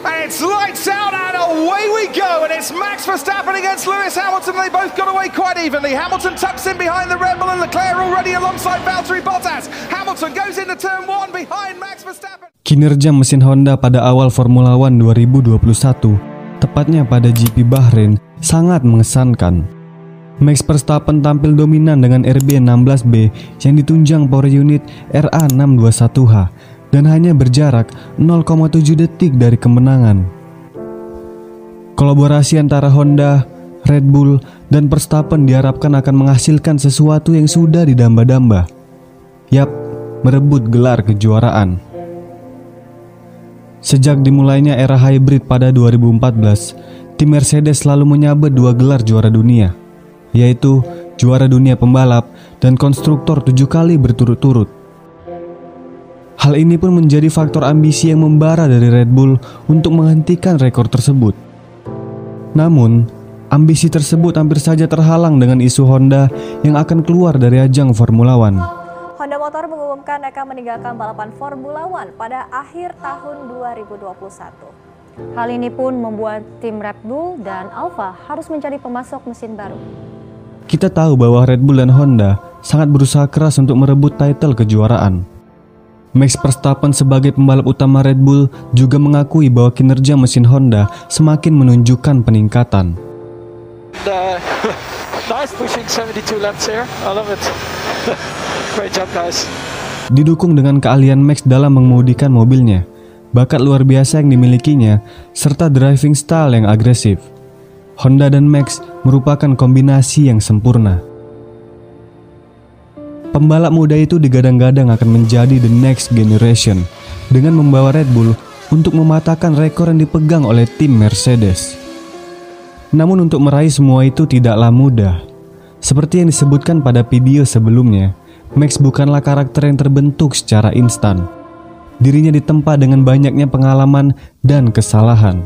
And it's lights out and away we go. And it's Max Verstappen against Lewis Hamilton. They both got away quite evenly. Hamilton tucks in behind the Red Bull and Leclerc already alongside Valtteri Bottas. Hamilton goes into turn 1 behind Max Verstappen. Kinerja mesin Honda pada awal Formula One 2021, tepatnya pada GP Bahrain, sangat mengesankan. Max Verstappen tampil dominan dengan RB16B yang ditunjang power unit RA621H dan hanya berjarak 0,7 detik dari kemenangan. Kolaborasi antara Honda, Red Bull, dan Verstappen diharapkan akan menghasilkan sesuatu yang sudah didamba-damba. Yap, merebut gelar kejuaraan. Sejak dimulainya era hybrid pada 2014, tim Mercedes selalu menyabet 2 gelar juara dunia, yaitu juara dunia pembalap dan konstruktor 7 kali berturut-turut. Hal ini pun menjadi faktor ambisi yang membara dari Red Bull untuk menghentikan rekor tersebut. Namun, ambisi tersebut hampir saja terhalang dengan isu Honda yang akan keluar dari ajang Formula One. Honda Motor mengumumkan akan meninggalkan balapan Formula One pada akhir tahun 2021. Hal ini pun membuat tim Red Bull dan Alfa harus mencari pemasok mesin baru. Kita tahu bahwa Red Bull dan Honda sangat berusaha keras untuk merebut title kejuaraan. Max Verstappen sebagai pembalap utama Red Bull juga mengakui bahwa kinerja mesin Honda semakin menunjukkan peningkatan. Nice pushing 72 laps here. I love it. Great job guys. Didukung dengan keahlian Max dalam mengemudikan mobilnya, bakat luar biasa yang dimilikinya, serta driving style yang agresif, Honda dan Max merupakan kombinasi yang sempurna. Pembalap muda itu digadang-gadang akan menjadi the next generation dengan membawa Red Bull untuk mematahkan rekor yang dipegang oleh tim Mercedes. Namun untuk meraih semua itu tidaklah mudah. Seperti yang disebutkan pada video sebelumnya, Max bukanlah karakter yang terbentuk secara instan. Dirinya ditempa dengan banyaknya pengalaman dan kesalahan.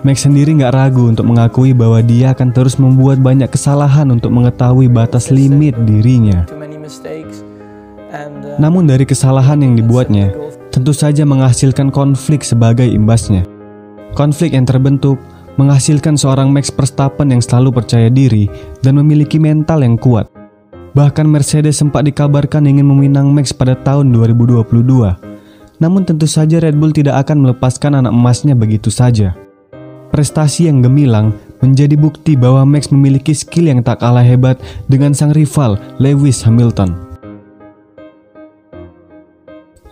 Max sendiri nggak ragu untuk mengakui bahwa dia akan terus membuat banyak kesalahan untuk mengetahui batas limit dirinya. Namun dari kesalahan yang dibuatnya, tentu saja menghasilkan konflik sebagai imbasnya. Konflik yang terbentuk menghasilkan seorang Max Verstappen yang selalu percaya diri dan memiliki mental yang kuat. Bahkan Mercedes sempat dikabarkan ingin meminang Max pada tahun 2022. Namun tentu saja Red Bull tidak akan melepaskan anak emasnya begitu saja. Prestasi yang gemilang menjadi bukti bahwa Max memiliki skill yang tak kalah hebat dengan sang rival Lewis Hamilton.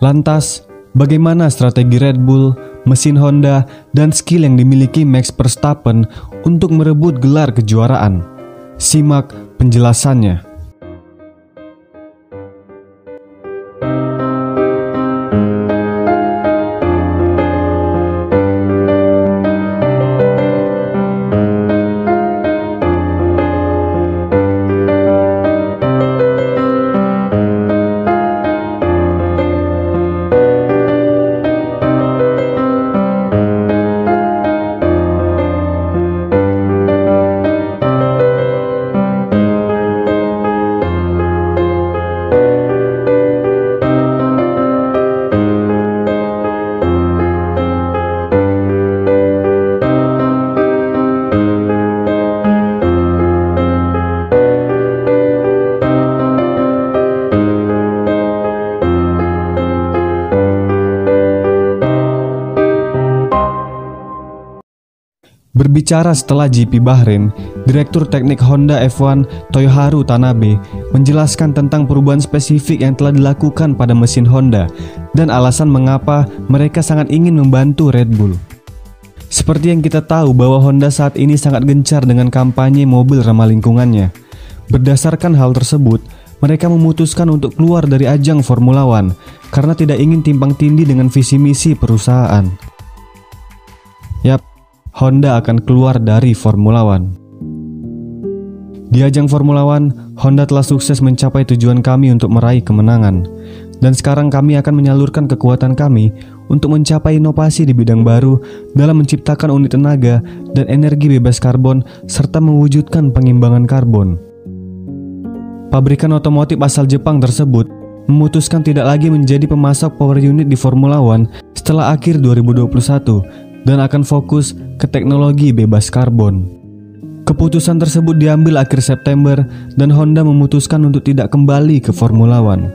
Lantas, bagaimana strategi Red Bull, mesin Honda, dan skill yang dimiliki Max Verstappen untuk merebut gelar kejuaraan? Simak penjelasannya. Berbicara setelah GP Bahrain, Direktur Teknik Honda F1 Toyoharu Tanabe menjelaskan tentang perubahan spesifik yang telah dilakukan pada mesin Honda dan alasan mengapa mereka sangat ingin membantu Red Bull. Seperti yang kita tahu bahwa Honda saat ini sangat gencar dengan kampanye mobil ramah lingkungannya. Berdasarkan hal tersebut, mereka memutuskan untuk keluar dari ajang Formula One karena tidak ingin timpang tindih dengan visi misi perusahaan. Yap, Honda akan keluar dari Formula One. Di ajang Formula One, Honda telah sukses mencapai tujuan kami untuk meraih kemenangan. Dan sekarang kami akan menyalurkan kekuatan kami untuk mencapai inovasi di bidang baru dalam menciptakan unit tenaga dan energi bebas karbon serta mewujudkan pengimbangan karbon. Pabrikan otomotif asal Jepang tersebut memutuskan tidak lagi menjadi pemasok power unit di Formula One setelah akhir 2021 dan akan fokus ke teknologi bebas karbon. Keputusan tersebut diambil akhir September dan Honda memutuskan untuk tidak kembali ke Formula One.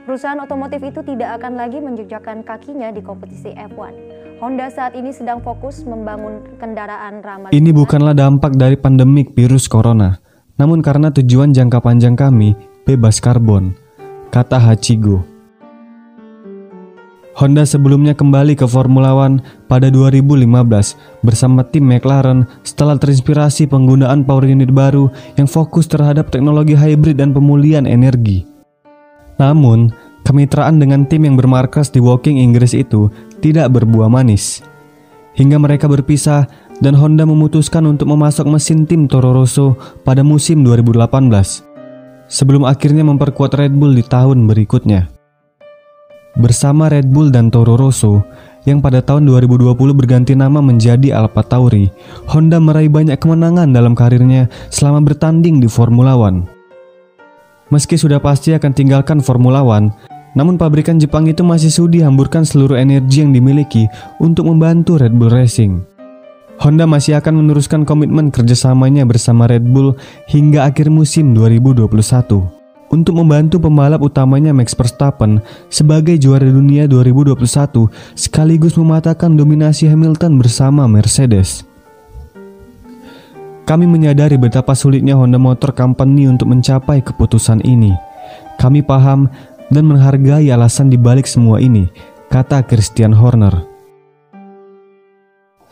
Perusahaan otomotif itu tidak akan lagi menjejakkan kakinya di kompetisi F1. Honda saat ini sedang fokus membangun kendaraan ramah. Ini bukanlah dampak dari pandemik virus corona, namun karena tujuan jangka panjang kami bebas karbon, kata Hachigo. Honda sebelumnya kembali ke Formula One pada 2015 bersama tim McLaren setelah terinspirasi penggunaan power unit baru yang fokus terhadap teknologi hybrid dan pemulihan energi. Namun, kemitraan dengan tim yang bermarkas di Woking, Inggris itu tidak berbuah manis. Hingga mereka berpisah dan Honda memutuskan untuk memasok mesin tim Toro Rosso pada musim 2018, sebelum akhirnya memperkuat Red Bull di tahun berikutnya. Bersama Red Bull dan Toro Rosso, yang pada tahun 2020 berganti nama menjadi AlphaTauri, Honda meraih banyak kemenangan dalam karirnya selama bertanding di Formula One. Meski sudah pasti akan tinggalkan Formula One, namun pabrikan Jepang itu masih sudi hamburkan seluruh energi yang dimiliki untuk membantu Red Bull Racing. Honda masih akan meneruskan komitmen kerjasamanya bersama Red Bull hingga akhir musim 2021 untuk membantu pembalap utamanya Max Verstappen sebagai juara dunia 2021 sekaligus mematahkan dominasi Hamilton bersama Mercedes. Kami menyadari betapa sulitnya Honda Motor Company untuk mencapai keputusan ini. Kami paham dan menghargai alasan dibalik semua ini, kata Christian Horner.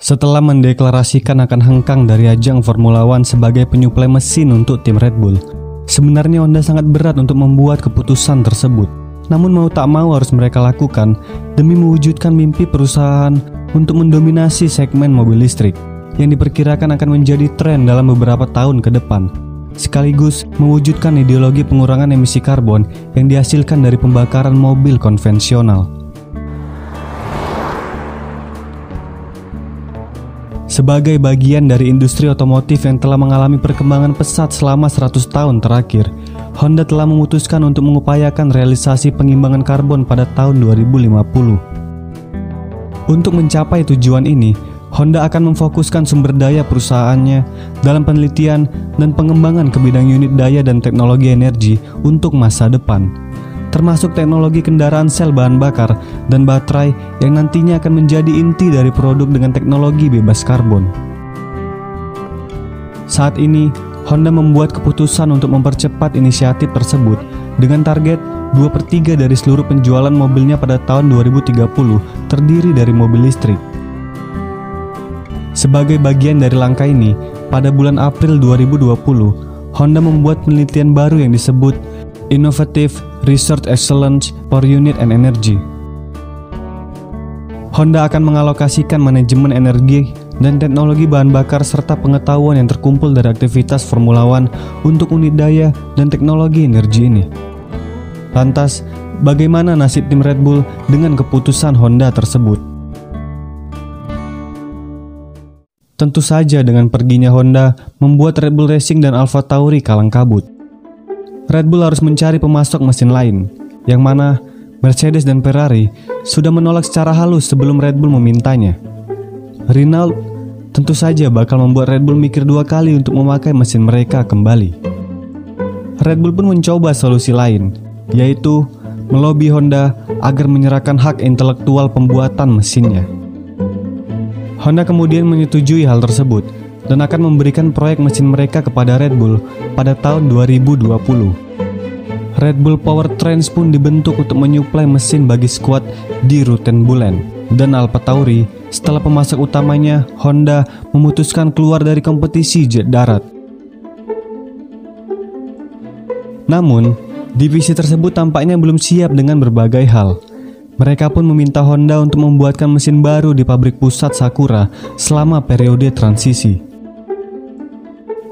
Setelah mendeklarasikan akan hengkang dari ajang Formula One sebagai penyuplai mesin untuk tim Red Bull, sebenarnya Honda sangat berat untuk membuat keputusan tersebut. Namun mau tak mau harus mereka lakukan demi mewujudkan mimpi perusahaan untuk mendominasi segmen mobil listrik yang diperkirakan akan menjadi tren dalam beberapa tahun ke depan, sekaligus mewujudkan ideologi pengurangan emisi karbon yang dihasilkan dari pembakaran mobil konvensional. Sebagai bagian dari industri otomotif yang telah mengalami perkembangan pesat selama 100 tahun terakhir, Honda telah memutuskan untuk mengupayakan realisasi pengimbangan karbon pada tahun 2050. Untuk mencapai tujuan ini, Honda akan memfokuskan sumber daya perusahaannya dalam penelitian dan pengembangan ke bidang unit daya dan teknologi energi untuk masa depan, termasuk teknologi kendaraan sel bahan bakar dan baterai yang nantinya akan menjadi inti dari produk dengan teknologi bebas karbon. Saat ini, Honda membuat keputusan untuk mempercepat inisiatif tersebut dengan target 2/3 dari seluruh penjualan mobilnya pada tahun 2030 terdiri dari mobil listrik. Sebagai bagian dari langkah ini, pada bulan April 2020, Honda membuat penelitian baru yang disebut Innovative Research Excellence for Unit and Energy. Honda akan mengalokasikan manajemen energi dan teknologi bahan bakar serta pengetahuan yang terkumpul dari aktivitas Formula One untuk unit daya dan teknologi energi ini. Lantas, bagaimana nasib tim Red Bull dengan keputusan Honda tersebut? Tentu saja dengan perginya Honda membuat Red Bull Racing dan AlphaTauri kalang kabut. Red Bull harus mencari pemasok mesin lain, yang mana Mercedes dan Ferrari sudah menolak secara halus sebelum Red Bull memintanya. Renault tentu saja bakal membuat Red Bull mikir dua kali untuk memakai mesin mereka kembali. Red Bull pun mencoba solusi lain, yaitu melobi Honda agar menyerahkan hak intelektual pembuatan mesinnya. Honda kemudian menyetujui hal tersebut dan akan memberikan proyek mesin mereka kepada Red Bull pada tahun 2020. Red Bull Powertrains pun dibentuk untuk menyuplai mesin bagi skuad di Rottenbulen, dan AlphaTauri setelah pemasok utamanya Honda memutuskan keluar dari kompetisi jet darat. Namun, divisi tersebut tampaknya belum siap dengan berbagai hal. Mereka pun meminta Honda untuk membuatkan mesin baru di pabrik pusat Sakura selama periode transisi.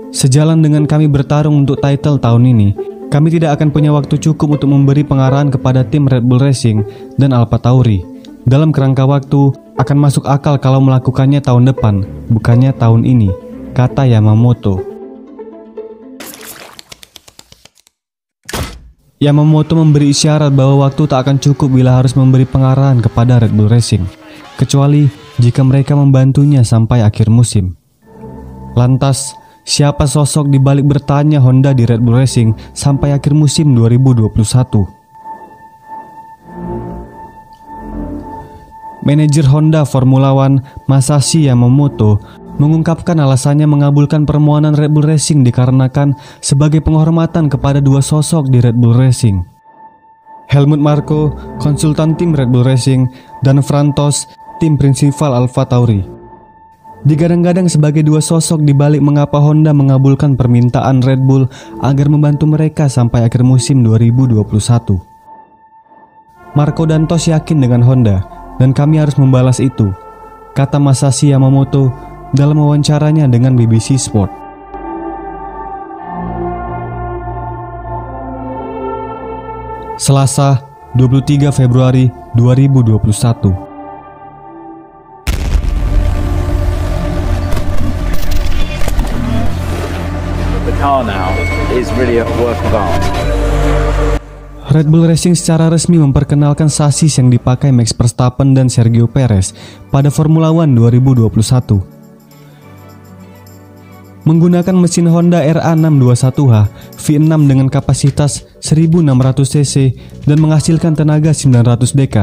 Sejalan dengan kami bertarung untuk title tahun ini, kami tidak akan punya waktu cukup untuk memberi pengarahan kepada tim Red Bull Racing dan AlphaTauri. Dalam kerangka waktu, akan masuk akal kalau melakukannya tahun depan, bukannya tahun ini, kata Yamamoto. Yamamoto memberi isyarat bahwa waktu tak akan cukup bila harus memberi pengarahan kepada Red Bull Racing, kecuali jika mereka membantunya sampai akhir musim. Lantas, siapa sosok di balik bertahannya Honda di Red Bull Racing sampai akhir musim 2021? Manajer Honda Formula One Masashi Yamamoto mengungkapkan alasannya mengabulkan permohonan Red Bull Racing dikarenakan sebagai penghormatan kepada dua sosok di Red Bull Racing. Helmut Marko, konsultan tim Red Bull Racing, dan Frantos, tim prinsipal Alfa Tauri. Digadang-gadang sebagai dua sosok di balik mengapa Honda mengabulkan permintaan Red Bull agar membantu mereka sampai akhir musim 2021. Marko dan Tos yakin dengan Honda, dan kami harus membalas itu, kata Masashi Yamamoto dalam wawancaranya dengan BBC Sport. Selasa, 23 Februari 2021. The car now is really a work of art. Red Bull Racing secara resmi memperkenalkan sasis yang dipakai Max Verstappen dan Sergio Perez pada Formula One 2021. Menggunakan mesin Honda RA621H V6 dengan kapasitas 1600 cc dan menghasilkan tenaga 900 dk.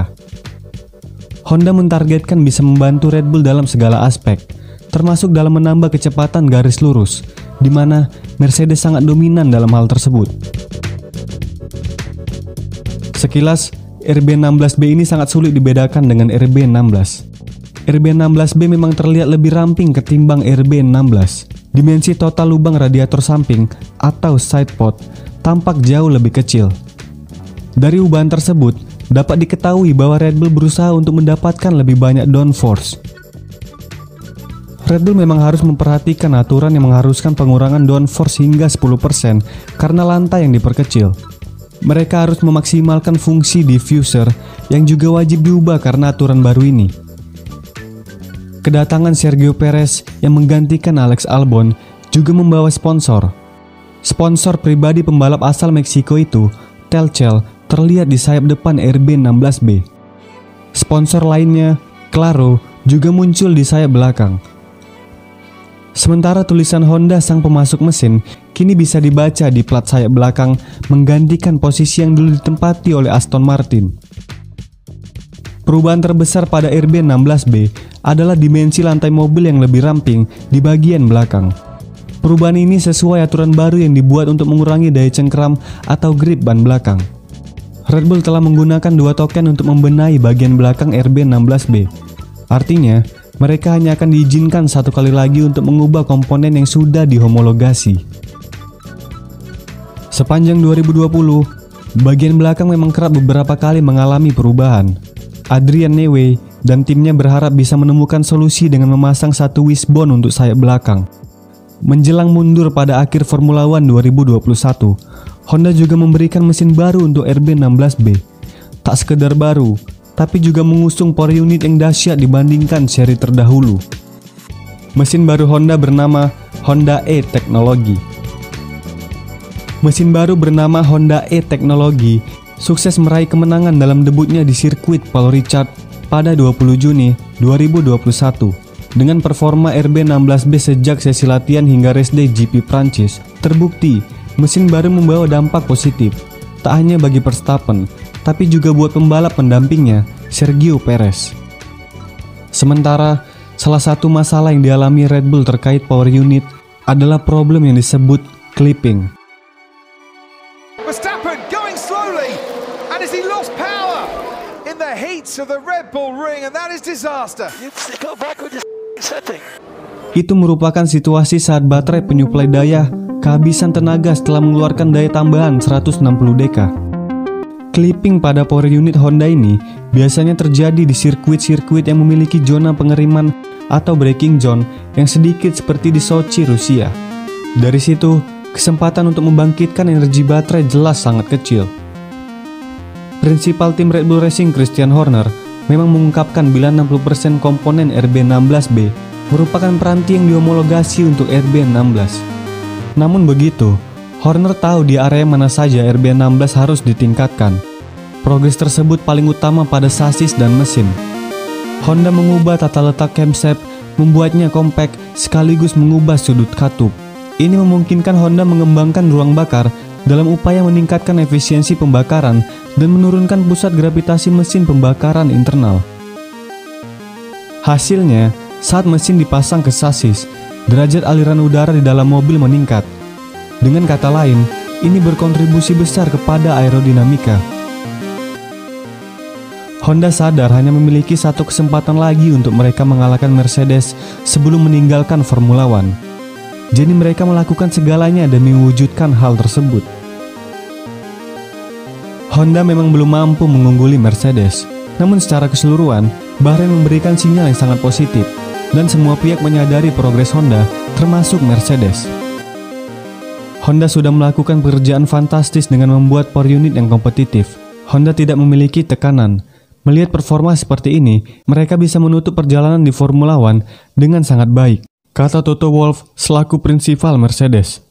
Honda mentargetkan bisa membantu Red Bull dalam segala aspek, termasuk dalam menambah kecepatan garis lurus, di mana Mercedes sangat dominan dalam hal tersebut. Sekilas, RB16B ini sangat sulit dibedakan dengan RB16. RB16B memang terlihat lebih ramping ketimbang RB16. Dimensi total lubang radiator samping atau sidepod tampak jauh lebih kecil. Dari ubahan tersebut, dapat diketahui bahwa Red Bull berusaha untuk mendapatkan lebih banyak downforce. Red Bull memang harus memperhatikan aturan yang mengharuskan pengurangan downforce hingga 10% karena lantai yang diperkecil. Mereka harus memaksimalkan fungsi diffuser yang juga wajib diubah karena aturan baru ini. Kedatangan Sergio Perez yang menggantikan Alex Albon juga membawa sponsor. Sponsor pribadi pembalap asal Meksiko itu, Telcel, terlihat di sayap depan RB16B. Sponsor lainnya, Claro, juga muncul di sayap belakang. Sementara tulisan Honda sang pemasok mesin kini bisa dibaca di plat sayap belakang menggantikan posisi yang dulu ditempati oleh Aston Martin. Perubahan terbesar pada RB16B adalah dimensi lantai mobil yang lebih ramping di bagian belakang. Perubahan ini sesuai aturan baru yang dibuat untuk mengurangi daya cengkeram atau grip ban belakang. Red Bull telah menggunakan dua token untuk membenahi bagian belakang RB16B. Artinya, mereka hanya akan diizinkan satu kali lagi untuk mengubah komponen yang sudah dihomologasi. Sepanjang 2020, bagian belakang memang kerap beberapa kali mengalami perubahan. Adrian Newey dan timnya berharap bisa menemukan solusi dengan memasang satu wishbone untuk sayap belakang. Menjelang mundur pada akhir Formula One 2021, Honda juga memberikan mesin baru untuk RB16B. Tak sekedar baru, tapi juga mengusung power unit yang dahsyat dibandingkan seri terdahulu. Mesin baru Honda bernama Honda E Technology. Mesin baru bernama Honda E Technology sukses meraih kemenangan dalam debutnya di sirkuit Paul Ricard pada 20 Juni 2021. Dengan performa RB16B sejak sesi latihan hingga race day GP Prancis, terbukti mesin baru membawa dampak positif, tak hanya bagi Verstappen, tapi juga buat pembalap pendampingnya, Sergio Perez. Sementara, salah satu masalah yang dialami Red Bull terkait power unit adalah problem yang disebut clipping. Verstappen going slowly, and has he lost power in the heats of the Red Bull ring, and that is disaster. Go back with this setting. Itu merupakan situasi saat baterai penyuplai daya kehabisan tenaga setelah mengeluarkan daya tambahan 160 dk. Clipping pada power unit Honda ini biasanya terjadi di sirkuit-sirkuit yang memiliki zona pengeriman atau braking zone yang sedikit seperti di Sochi, Rusia. Dari situ, kesempatan untuk membangkitkan energi baterai jelas sangat kecil. Prinsipal tim Red Bull Racing Christian Horner memang mengungkapkan bila 60% komponen RB16B merupakan peranti yang dihomologasi untuk RB16. Namun begitu, Horner tahu di area mana saja RB16 harus ditingkatkan. Progres tersebut paling utama pada sasis dan mesin. Honda mengubah tata letak camshaft, membuatnya kompak sekaligus mengubah sudut katup. Ini memungkinkan Honda mengembangkan ruang bakar dalam upaya meningkatkan efisiensi pembakaran dan menurunkan pusat gravitasi mesin pembakaran internal. Hasilnya, saat mesin dipasang ke sasis, derajat aliran udara di dalam mobil meningkat. Dengan kata lain, ini berkontribusi besar kepada aerodinamika. Honda sadar hanya memiliki satu kesempatan lagi untuk mereka mengalahkan Mercedes sebelum meninggalkan Formula One. Jadi mereka melakukan segalanya demi mewujudkan hal tersebut. Honda memang belum mampu mengungguli Mercedes, namun secara keseluruhan, Bahrain memberikan sinyal yang sangat positif, dan semua pihak menyadari progres Honda, termasuk Mercedes. Honda sudah melakukan pekerjaan fantastis dengan membuat power unit yang kompetitif. Honda tidak memiliki tekanan. Melihat performa seperti ini, mereka bisa menutup perjalanan di Formula One dengan sangat baik, kata Toto Wolff selaku prinsipal Mercedes.